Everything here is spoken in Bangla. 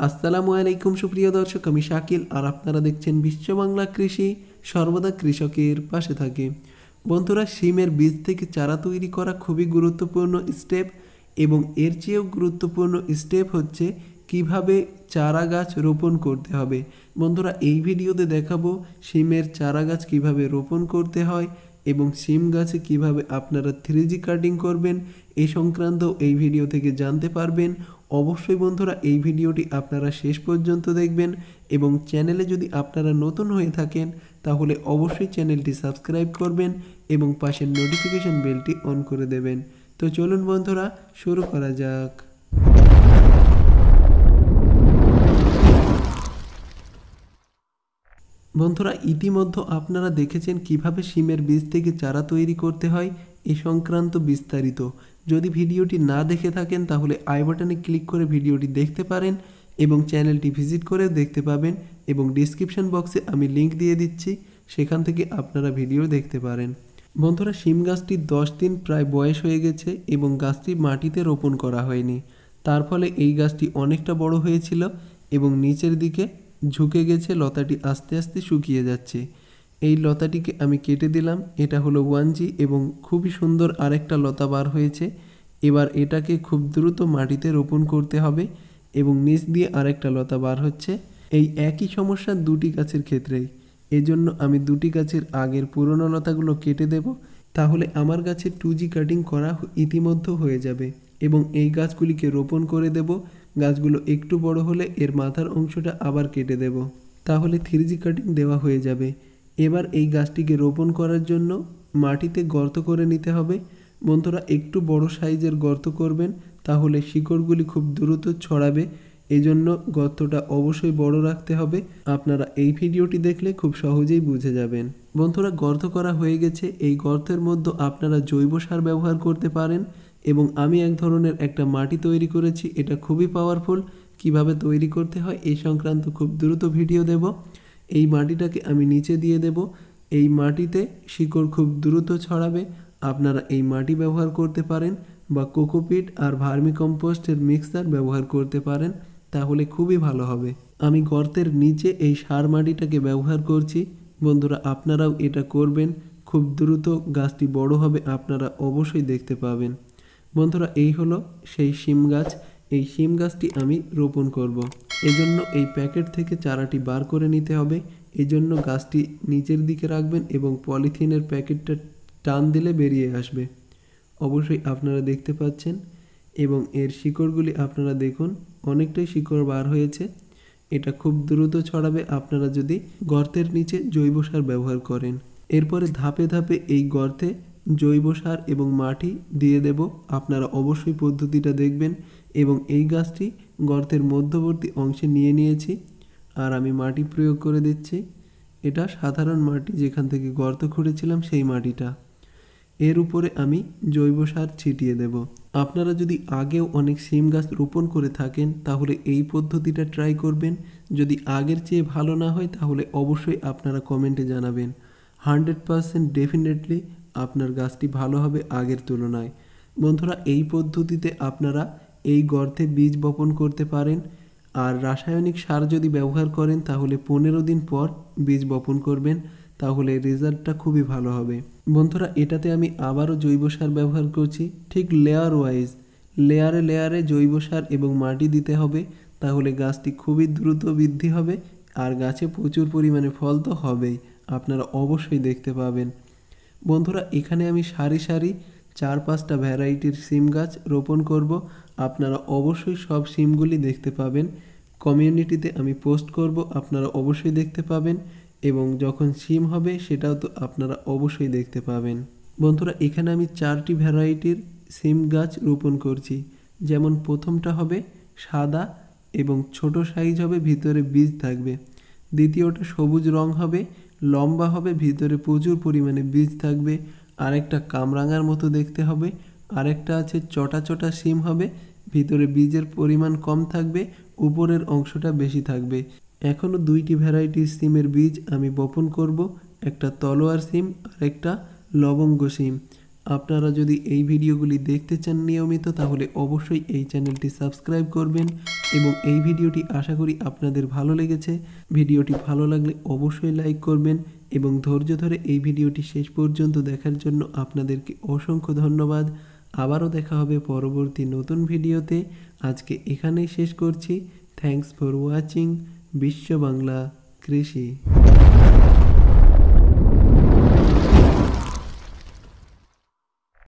আসসালামু আলাইকুম সুপ্রিয় দর্শক, আমি শাকিল আর আপনারা দেখছেন বিশ্ব বাংলা কৃষি, সর্বদা কৃষকের পাশে থাকে। বন্ধুরা, শিমের বীজ থেকে চারা তৈরি করা খুবই গুরুত্বপূর্ণ স্টেপ, এবং এর চেয়েও গুরুত্বপূর্ণ স্টেপ হচ্ছে কিভাবে চারা গাছ রোপণ করতে হবে। বন্ধুরা, এই ভিডিওতে দেখাবো শিমের চারা গাছ কিভাবে রোপণ করতে হয় এবং শিম গাছে কিভাবে আপনারা 3G কাটিং করবেন, এই সংক্রান্ত এই ভিডিও থেকে জানতে পারবেন। অবশ্যই বন্ধুরা, এই ভিডিওটি আপনারা শেষ পর্যন্ত দেখবেন এবং চ্যানেলে যদি আপনারা নতুন হয়ে থাকেন তাহলে অবশ্যই চ্যানেলটি সাবস্ক্রাইব করবেন এবং পাশের নোটিফিকেশন বেলটি অন করে দেবেন। তো চলুন বন্ধুরা, শুরু করা যাক। বন্ধুরা, ইতিমধ্যে আপনারা দেখেছেন কিভাবে শিমের বীজ থেকে চারা তৈরি করতে হয়, এই সংক্রান্ত বিস্তারিত। যদি ভিডিওটি না দেখে থাকেন তাহলে আই বাটনে ক্লিক করে ভিডিওটি দেখতে পারেন এবং চ্যানেলটি ভিজিট করে দেখতে পাবেন, এবং ডিসক্রিপশন বক্সে আমি লিংক দিয়ে দিচ্ছি, সেখান থেকে আপনারা ভিডিও দেখতে পারেন। বন্ধুরা, শিম গাছটি 10 দিন প্রায় বয়স হয়ে গেছে এবং গাছটি মাটিতে রোপণ করা হয়নি। তার ফলে এই গাছটি অনেকটা বড় হয়েছিল এবং নিচের দিকে ঝুঁকে গেছে, লতাটি আস্তে আস্তে শুকিয়ে যাচ্ছে। এই লতাটিকে আমি কেটে দিলাম, এটা হলো 1G এবং খুবই সুন্দর আরেকটা লতা বার হয়েছে। এবার এটাকে খুব দ্রুত মাটিতে রোপণ করতে হবে এবং নিচ দিয়ে আরেকটা লতা বার হচ্ছে। এই একই সমস্যা দুটি গাছের ক্ষেত্রেই, এজন্য আমি দুটি গাছের আগের পুরনো লতাগুলো কেটে দেব, তাহলে আমার গাছের 2G কাটিং করা ইতিমধ্যে হয়ে যাবে এবং এই গাছগুলিকে রোপণ করে দেব। গাছগুলো একটু বড় হলে এর মাথার অংশটা আবার কেটে দেব, তাহলে 3G কাটিং দেওয়া হয়ে যাবে। এবার এই গাছটিকে রোপণ করার জন্য মাটিতে গর্ত করে নিতে হবে। বন্ধুরা, একটু বড় সাইজের গর্ত করবেন, তাহলে শিকড়গুলি খুব দ্রুত ছড়াবে। এজন্য গর্তটা অবশ্যই বড় রাখতে হবে। আপনারা এই ভিডিওটি দেখলে খুব সহজেই বুঝে যাবেন। বন্ধুরা, গর্ত করা হয়ে গেছে। এই গর্তের মধ্যে আপনারা জৈব সার ব্যবহার করতে পারেন এবং আমি এক ধরনের একটা মাটি তৈরি করেছি, এটা খুবই পাওয়ারফুল। কিভাবে তৈরি করতে হয় এই সংক্রান্ত খুব দ্রুত ভিডিও দেব। এই মাটিটাকে আমি নিচে দিয়ে দেব। এই মাটিতে শিকড় খুব দ্রুত ছড়াবে। আপনারা এই মাটি ব্যবহার করতে পারেন বা কোকোপিট আর ভার্মি কম্পোস্টের মিক্সচার ব্যবহার করতে পারেন, তাহলে খুবই ভালো হবে। আমি গর্তের নিচে এই সার মাটিটাকে ব্যবহার করছি। বন্ধুরা, আপনারাও এটা করবেন, খুব দ্রুত গাছটি বড় হবে, আপনারা অবশ্যই দেখতে পাবেন। বন্ধুরা, এই হলো সেই শিম গাছ। এই শিম গাছটি আমি রোপণ করব। এজন্য এই প্যাকেট থেকে চারাটি বার করে নিতে হবে। এজন্য গাছটি নিচের দিকে রাখবেন এবং পলিথিনের প্যাকেটটা টান দিলে বেরিয়ে আসবে। অবশ্যই আপনারা দেখতে পাচ্ছেন এবং এর শিকড়গুলি আপনারা দেখুন, অনেকটাই শিকড় বার হয়েছে। এটা খুব দ্রুত ছড়াবে আপনারা যদি গর্তের নিচে জৈব সার ব্যবহার করেন। এরপরে ধাপে ধাপে এই গর্তে জৈব সার এবং মাটি দিয়ে দেব। আপনারা অবশ্যই পদ্ধতিটা দেখবেন এবং এই গাছটি গর্তের মধ্যবর্তী অংশে নিয়ে নিয়েছি আর আমি মাটি প্রয়োগ করে দিচ্ছি। এটা সাধারণ মাটি, যেখান থেকে গর্ত খুঁড়েছিলাম সেই মাটিটা। এর উপরে আমি জৈব সার ছিটিয়ে দেব। আপনারা যদি আগেও অনেক শিম গাছ রোপণ করে থাকেন তাহলে এই পদ্ধতিটা ট্রাই করবেন। যদি আগের চেয়ে ভালো না হয় তাহলে অবশ্যই আপনারা কমেন্টে জানাবেন। 100% ডেফিনেটলি আপনার গাছটি ভালো হবে আগের তুলনায়। বন্ধুরা, এই পদ্ধতিতে আপনারা এই গর্তে বীজ বপন করতে পারেন। আর রাসায়নিক সার যদি ব্যবহার করেন তাহলে 15 দিন পর বীজ বপন করবেন, তাহলে রেজাল্টটা খুবই ভালো হবে। বন্ধুরা, এটাতে আমি আবারও জৈব সার ব্যবহার করছি, ঠিক লেয়ার ওয়াইজ, লেয়ারে লেয়ারে জৈব সার এবং মাটি দিতে হবে, তাহলে গাছটি খুবই দ্রুত বৃদ্ধি হবে আর গাছে প্রচুর পরিমাণে ফল তো হবেই, আপনারা অবশ্যই দেখতে পাবেন। বন্ধুরা, এখানে আমি সারি সারি 4-5টা ভ্যারাইটির সিম গাছ রোপণ করব। আপনারা অবশ্যই সব সিমগুলি দেখতে পাবেন। কমিউনিটিতে আমি পোস্ট করব, আপনারা অবশ্যই দেখতে পাবেন এবং যখন সিম হবে সেটাও তো আপনারা অবশ্যই দেখতে পাবেন। বন্ধুরা, এখানে আমি 4টি ভ্যারাইটির সিম গাছ রোপণ করছি। যেমন প্রথমটা হবে সাদা এবং ছোট সাইজ হবে, ভিতরে বীজ থাকবে। দ্বিতীয়টা সবুজ রং হবে, লম্বা হবে, ভিতরে প্রচুর পরিমাণে বীজ থাকবে। আরেকটা কামরাঙার মতো দেখতে হবে। আরেকটা আছে চটা চটা সিম হবে, ভিতরে বীজের পরিমাণ কম থাকবে, উপরের অংশটা বেশি থাকবে। এখনও 2টি ভ্যারাইটির সিমের বীজ আমি বপন করব, একটা তলোয়ার সিম আর একটা লবঙ্গ সিম। আপনারা যদি এই ভিডিওগুলি দেখতে চান নিয়মিত তাহলে অবশ্যই এই চ্যানেলটি সাবস্ক্রাইব করবেন এবং এই ভিডিওটি আশা করি আপনাদের ভালো লেগেছে। ভিডিওটি ভালো লাগলে অবশ্যই লাইক করবেন এবং ধৈর্য ধরে এই ভিডিওটি শেষ পর্যন্ত দেখার জন্য আপনাদেরকে অসংখ্য ধন্যবাদ। আবারও দেখা হবে পরবর্তী নতুন ভিডিওতে। আজকে এখানেই শেষ করছি। থ্যাঙ্কস ফর ওয়াচিং বিশ্ব বাংলা কৃষি।